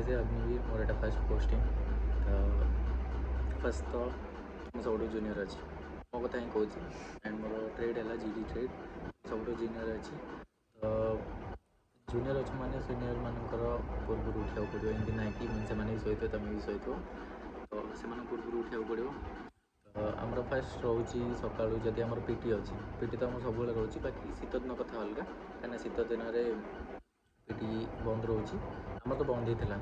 As a Agniveer more Etah first posting तो first तो मुझे सब जूनियर अच्छी मो कथा ही कौन एंड मोर ट्रेड है जीडी ट्रेड सब जूनियर अच्छी तो जूनियर अच्छे मैंने सीनियर मानकर पूर्व उठा पड़ो एमती ना कि से शोथे तुम भी शोथ तो से पूर्व उठा पड़ो तो आमर फास्ट रोचे सका जदि आम पीटी अच्छी पीटी तो आम सब रोचे बाकी शीत दिन कथा अलग कहीं शीत दिन में पीटी बंद रोचे आम तो बंद होता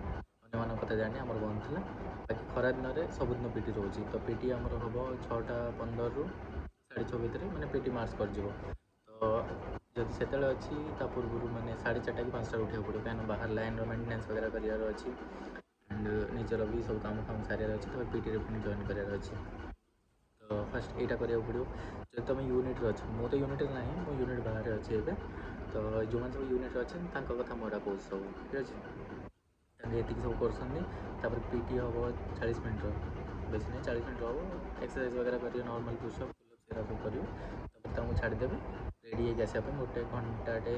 अन्य कथा जानी आम बंद था बाकी खरा दिन में सबुदिन पीटी रोचे तो पीटी आमर हम 6:15 ରୁ 6:30 भितर मैंने पीटी मार्च कर तो जदि से अच्छी पूर्व मैंने 4:30 कि 5टा उठा पड़ो कहीं बाहर लाइन मेन्टेनेंस वगैरह करार अच्छी एंड निजर भी सब काम फाम सारे अच्छे तो पीटी रे पुणी जॉइन करार अच्छी तो फास्ट यहाँ करा पड़ो जो तुम यूनिट अच्छे मु तो यूनिट ना मो यूनिट बाहर अच्छे एवं तो जो मैंने सब यूनिट अच्छे कथा मोटा कौच सब ठीक अच्छे ये सब कर पीटी हम 40 मिनट बेस नहीं 40 मिनट हम एक्सरसाइज वगैरह करेंगे नॉर्मल पुशअप पुलअप सब करेंगे छाड़देवे रेडी होकर गोटे घंटाटे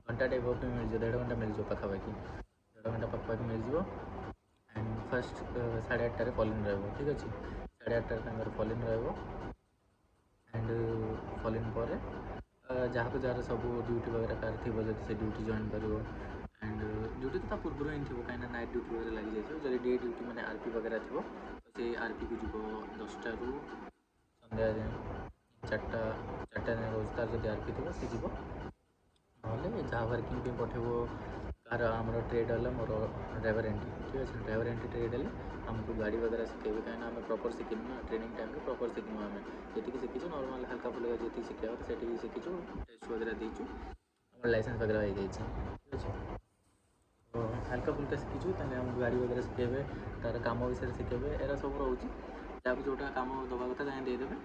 घंटाटे एबव मिल जाए 1.5 घंटा मिल जाए पाखापाखि 1.5 घंटा पाखापाखि मिल जाए एंड फर्स्ट 8:30 फॉलिन रहा ठीक अच्छे 8:30 फॉलिन रहा एंड फॉलिन पर जहाँ जार सब ड्यूटी वगैरह कार थी जब से ड्यूटी जॉइन कर एंड ड्यूटी तो पूर्व ही थी कहीं नाइट ड्यूटी वगैरह लगी जाए जब डे ड्यूटी मैंने आरपी वगैरह थी तो से आरपी को जीव 10टा ରୁ संध्या जाए 4टा जाए रोज तार जब आरपी थी सी जीव ना जहाँ वर्किंग पे पठेबो कार आम ट्रेड है मोर ड्राइवर एंट्री ठीक अच्छे ड्राइवर एंट्री ट्रेड है आमको गाड़ी वगैरह शिखेबे कहीं आम प्रॉपर शिखिन ना ट्रेनिंग टाइम प्रॉपर शिखिनु आम जी शिखीचु नॉर्मल हल्का फुल्का जी शिखा तो से शिखीचु टेस्ट वगैरह देचु आम लाइसेंस वगैरह हो जाए ठीक अच्छे तो हल्का फुल्का शिखीचु आमको गाड़ी वगैरह शिखेबे तार कम विषय शिखेबे एरा सब रोचे जहाँ जोटा कम दवा कथा जाए देदेवे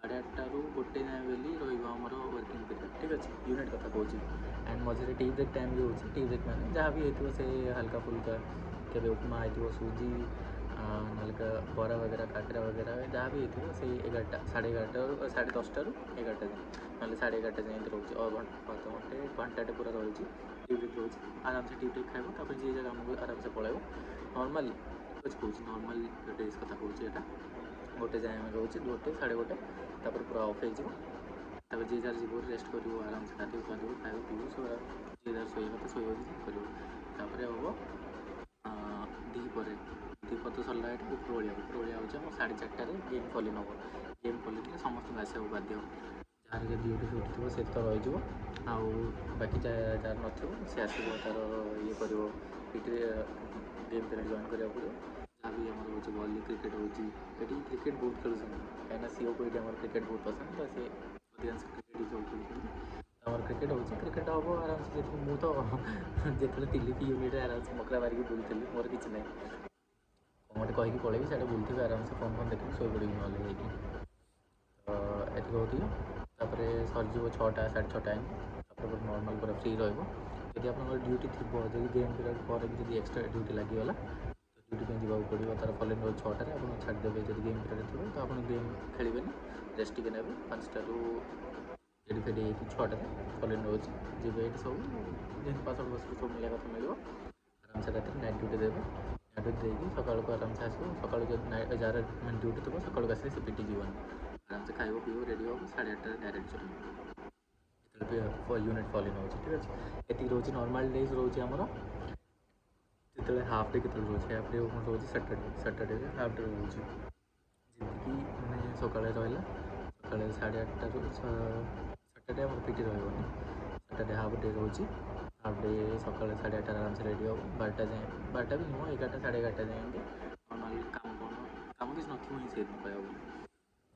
8:30 ରୁ 1 जाए बेली रमर वर्किंग पीरियड ठीक अच्छे यूनिट कथा कौच एंड मझे टी ब्रेक टाइम भी हो टी ब्रेक मैंने जहाँ भी होती से हल्का फुल्का के उपमा हो सूजी ना बरा वगैरह काकरा वगैरह जहाँ भी होती से 11टा 11:30 10:30 ରୁ 11टा जाए ना 11:30 जाए रोचे घंटे घंटाटे पूरा रही टी ब्रेक रोचे आराम से टी ब्रेक खाइब तापर जी जगह आमको आराम से पलैब नॉर्मली कौच नॉर्मल डेज कथा कौच यहाँ 1 जाए रोचे 1 1:30 तापर पूरा ऑफ हो जी जार जीव रेस्ट कर आराम से गाधो पाधो खाए पीब सब जी जार शोवा तो शोर कर दीपर तो सरला ये उपरवलिया हूँ 4:30 गेम फॉलिन हम गेम फॉलिन समस्त आसवा बाध्य जार जो ड्यूटी फ्यूटी थो से तो रही आउ बाकी जार न सी आसो तार ये कर पीटी गेम पीरियड जॉइन करा पड़ो जहाँ भी आम हो भली क्रिकेट होती क्रिकेट बहुत खेल कहीं सीओ को ये क्रिकेट बहुत पसंद तो सी अधिकांश क्रिकेट ही सब खेल क्रिकेट हो क्रिकेट हम आराम से मुझे तो जो थी यूनिट आराम से मकरा मारिकी बुलूली मोर कि ना कौटे कहीकि पलैबी से बुलूबी आराम से फोन फोन देखी शो पड़ी ना तो ये होती तापर सरजी 6टा 6:30 तापर नॉर्मल पूरा फ्री रही आप ड्यूटी थी जो गेम पीरियड पर भी एक्सट्रा ड्यूटी लगिगला तो ड्यूटी जावाक पड़ो तार फॉलिन रोज 6टार आप छाड़देवे जब गेम पीरियड थी तो आप गेम खेलें रेस्ट टे ने 5टा ରୁ रेडी फेडी हो 6टार फॉलिन रोज जी ये सब जमी पासवर्ड फसवर्ड सब मिला कथा मिले आराम से रात नाइट ड्यूटी देवे नाइट ड्यूटी देगी सका आराम से आसो सका जब जार मैं ड्यूटी थो सका आस पीटी जीवन आराम से खाइब पीब रेडी हम 8:30 डायरेक्ट चलो यूनिट फॉलिन हो ठीक अच्छे ये रोचे नॉर्मल डेज रोचे आमर जो हाफ डे के रोचे हाफ डे रोचे सैटरडे हाफ डे रोचे जमीक मैंने सका रहा सका 8:30 ରୁ सैटरडे आम पीटी रही सैटरडे हाफ डे रोचे हाफ डे सका 8:30 आराम से रेडी हम 12टा जाए 12टा भी नुह 11टा 11:30 जाए नॉर्मल कम कौन कम किसी नथिव ही से कह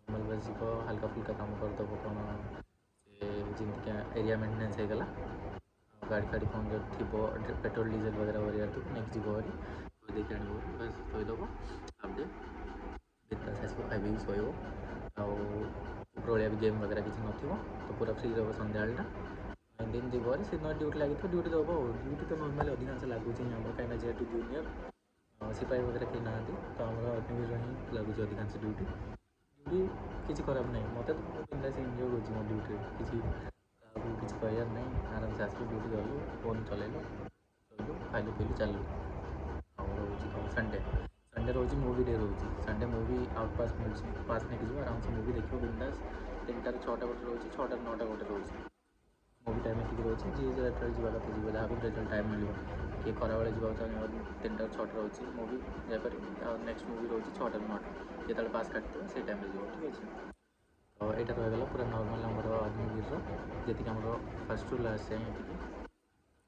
नॉर्मल बस जीव हल्का फुल्का कम करदेव कौन से जमीक एरिया मेन्टेनेंस होगला गाड़ी फाड़ी कौन जो थी पेट्रोल डीजेल वगैरह वगैरह थी नेक्स्ट जीव हरी थोड़ी देखिए आने बस थोदेव हाफ डे बिंदास आसो खाई शोब आउपरवलिया भी गेम वगैरह किसी नथिव तो पूरा फ्री रहा संध्याटा दिन जीव से ड्यूटी लगी ड्यूटी दब ड्यूटी तो नॉर्मली अधिकांश लगुच आम कहीं जेहेतु जूनियर सिपाही वगैरह कहीं ना तो आम अग्निवीर ही लगुच अधिकांश ड्यूटी ड्यूटी किसी खराब ना मत तो बिंदास एंजॉय कर मो ड्यूटी किसी किसी कहार नहीं आराम से आसलु ड्यूटी गलु फोन चलैलु ଖାଇଲୁ ପିଇଲୁ ଚାଲିଲୁ। ଆଉ ରହୁଛି କ'ଣ ସଣ୍ଡେ ରହୁଛି ମୁଭି ଡେ ରହୁଛି। ସଣ୍ଡେ ମୁଭି ଆଉଟ୍ ପାସ୍ ମିଳୁଛି, ପାସ୍ ନେଇକି ଯିବ ଆରାମସେ ମୁଭି ଦେଖିବ ବିନ୍ଦାସ। 3ଟାରୁ 6ଟା ଗୋଟେ ରହୁଛି, 6ଟାରୁ 9ଟା ଗୋଟେ ରହୁଛି। ମୁଭି ଟାଇମ୍ ଏତିକି ରହୁଛି, ଯିଏ ଯେତେବେଳେ ଯିବା କଥା ଯିବ, ଯାହାକୁ ଯେତେବେଳେ ଟାଇମ୍ ମିଳିବ। କିଏ ଖରାବେଳେ ଯିବାକୁ ଚାହିଁବ 3ଟାରୁ 6ଟା ରହୁଛି ମୁଭି ଯାଇପାରିବ। ଆଉ ନେକ୍ସଟ ମୁଭି ରହୁଛି 6ଟାରୁ 9ଟା, ଯେତେବେଳେ ପାସ୍ କାଟିଥିବ ସେଇ ଟାଇମ୍ରେ ଯିବ। ଠିକ୍ ଅଛି। ତ ଏଇଟା ରହିଗଲା ପୁରା ନର୍ମାଲ୍ ଆମର ମୁଭିର ଯେତିକି ଆମର ଫାର୍ଷ୍ଟରୁ ଲାଷ୍ଟ ଯାଏଁ ଏତିକି।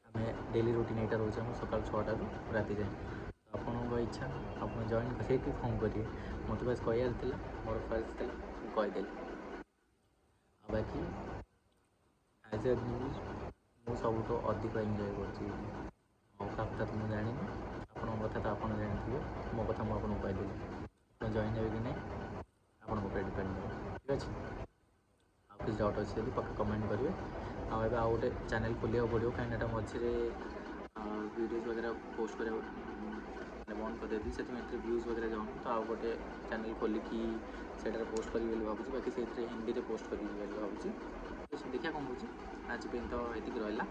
ଆମେ ଡେଲି ରୁଟିନ୍ ଏଇଟା ରହୁଛି ଆମର ସକାଳ 6ଟାରୁ ରାତି ଯାଏଁ। ଆପଣଙ୍କ ଇଚ୍ଛା, ଆପଣ ଜଏନ୍ ସେଇଠି କ'ଣ କରିବେ। ମୋତେ ବାସ୍ କହିବାର ଥିଲା, ମୋର ଫର୍ଜ ଥିଲା, ମୁଁ କହିଦେଲି। ଆଉ ବାକି ଆଜ୍ ଏ ନ୍ୟୁଜ୍ ମୁଁ ସବୁଠୁ ଅଧିକ ଏନ୍ଜୟ କରୁଛି। ମୋ କଥା ତ ମୁଁ ଜାଣିନି, ଆପଣଙ୍କ କଥା ତ ଆପଣ ଜାଣିଥିବେ। ମୋ କଥା ମୁଁ ଆପଣଙ୍କୁ କହିଦେଲି। ଆପଣ ଜଏନ୍ ହେବେ କି ନାହିଁ ଆପଣଙ୍କ ଉପରେ ଡିପେଣ୍ଡ କରେ। ଠିକ୍ ଅଛି। ଆଉ କିଛି ଡାଉଟ୍ ଅଛି ଯଦି ପକ୍କା କମେଣ୍ଟ କରିବେ। ଆଉ ଏବେ ଆଉ ଗୋଟେ ଚ୍ୟାନେଲ୍ ଖୋଲିବାକୁ ପଡ଼ିବ, କାହିଁକିନା ଏଇଟା ମଝିରେ ଭିଡ଼ିଓଜ୍ ବଗେରା ପୋଷ୍ଟ କରିବାକୁ ବନ୍ଦ କରିଦେଇଥିଲି, ସେଥିପାଇଁ ଏଥିରେ ଭ୍ୟୁଜ୍ ବଗେରା ଯାଉନି। ତ ଆଉ ଗୋଟେ ଚ୍ୟାନେଲ୍ ଖୋଲିକି ସେଇଟାରେ ପୋଷ୍ଟ କରିବି ବୋଲି ଭାବୁଛି। ବାକି ସେଇଥିରେ ହିନ୍ଦୀରେ ପୋଷ୍ଟ କରିବି ବୋଲି ଭାବୁଛି। ଦେଖିବା କ'ଣ ହେଉଛି। ଆଜି ପାଇଁ ତ ଏତିକି ରହିଲା।